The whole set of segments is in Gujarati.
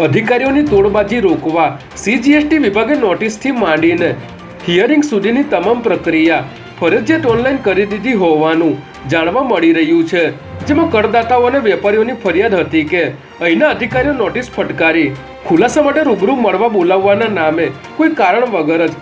અધિકારીઓની તોડબાજી રોકવા સીજીએસટી વિભાગે નોટિસથી માંડીને હિયરિંગ સુધીની તમામ પ્રક્રિયા ફરજિયાત ઓનલાઈન કરી દીધી હોવાનું જાણવા મળી રહ્યું છે, જેમાં કરદાતાઓ અને વેપારીઓની ફરિયાદ હતી કે અહીંના અધિકારીઓ નોટિસ ફટકારી ખુલાસા માટે રૂબરૂ મળવા બોલાવવાના નામે કોઈ કારણ વગર જ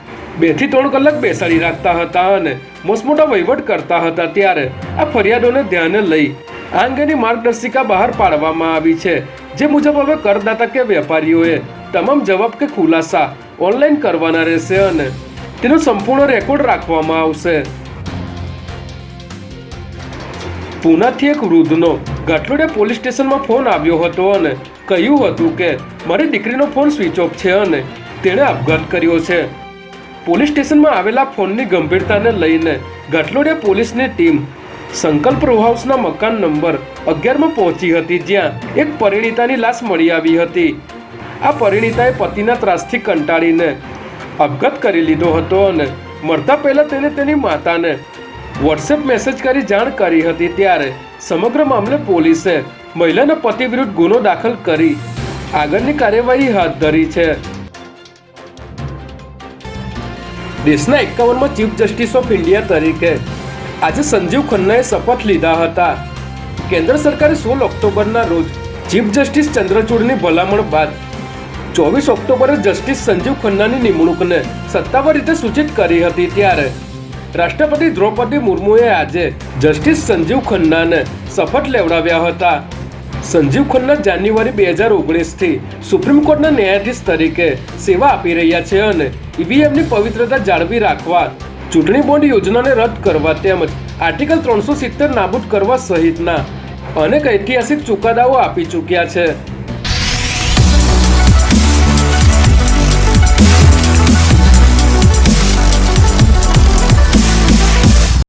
2 થી 3 કલાક બેસાડી રાખતા હતા અને મોસમોટા વહીવટ કરતા હતા। ત્યારે આ ફરિયાદોને ધ્યાને લઈ આ અંગેની માર્ગદર્શિકા બહાર પાડવામાં આવી છે, જે મુજબ હવે કરદાતા કે વેપારીઓએ તમામ જવાબ કે ખુલાસા ઓનલાઈન કરવાના રહેશે અને તેનો સંપૂર્ણ રેકોર્ડ રાખવામાં આવશે। પૂનાથી એક વૃદ્ધનો ગાંઠલોડિયા પોલીસ સ્ટેશનમાં ફોન આવ્યો હતો અને કહ્યું હતું કે મારી દીકરીનો ફોન સ્વિચ ઓફ છે અને તેણે આપઘાત કર્યો છે। પોલીસ સ્ટેશનમાં આવેલા ફોનની ગંભીરતાને લઈને ગાંઠલોડિયા પોલીસની ટીમ સંકલ્પ રો હાઉસના મકાન નંબર 11માં પહોંચી હતી, જ્યાં એક પરિણીતાની લાશ મળી આવી હતી। આ પરિણીતાએ પતિના ત્રાસથી કંટાળીને આપઘાત કરી લીધો હતો અને મરતા પહેલા તેને તેની માતાને વોટ્સએપ મેસેજ કરી જાણ કરી હતી। ત્યારે સમગ્ર મામલે પોલીસે મહિલાના પતિ વિરુદ્ધ ગુનો દાખલ કરી આગળની કાર્યવાહી હાથ ધરી છે। દેશના 51માં ચીફ જસ્ટિસ ઓફ ઇન્ડિયા તરીકે આજે સંજીવ ખન્નાએ શપથ લીધા હતા। કેન્દ્ર સરકારે 16 ઓક્ટોબરના રોજ ચીફ જસ્ટિસ ચંદ્રચૂડની ભલામણ બાદ 24 ઓક્ટોબરે જસ્ટિસ સંજીવ ખન્નાની નિમણૂકને સત્તાવાર રીતે સૂચિત કરી હતી। ત્યારે રાષ્ટ્રપતિ દ્રૌપદી મુર્મુએ આજે જસ્ટિસ સંજીવ ખન્નાને શપથ લેવડાવ્યા હતા। સંજીવ ખન્ના જાન્યુઆરી 2019થી સુપ્રીમ કોર્ટના ન્યાયાધીશ તરીકે સેવા આપી રહ્યા છે અને ઈવીએમની પવિત્રતા જાળવી રાખવા, ચૂંટણી બોન્ડ યોજનાને રદ કરવા તેમજ આર્ટિકલ 370 નાબૂદ કરવા સહિતના અનેક ઐતિહાસિક ચુકાદાઓ આપી ચૂક્યા છે।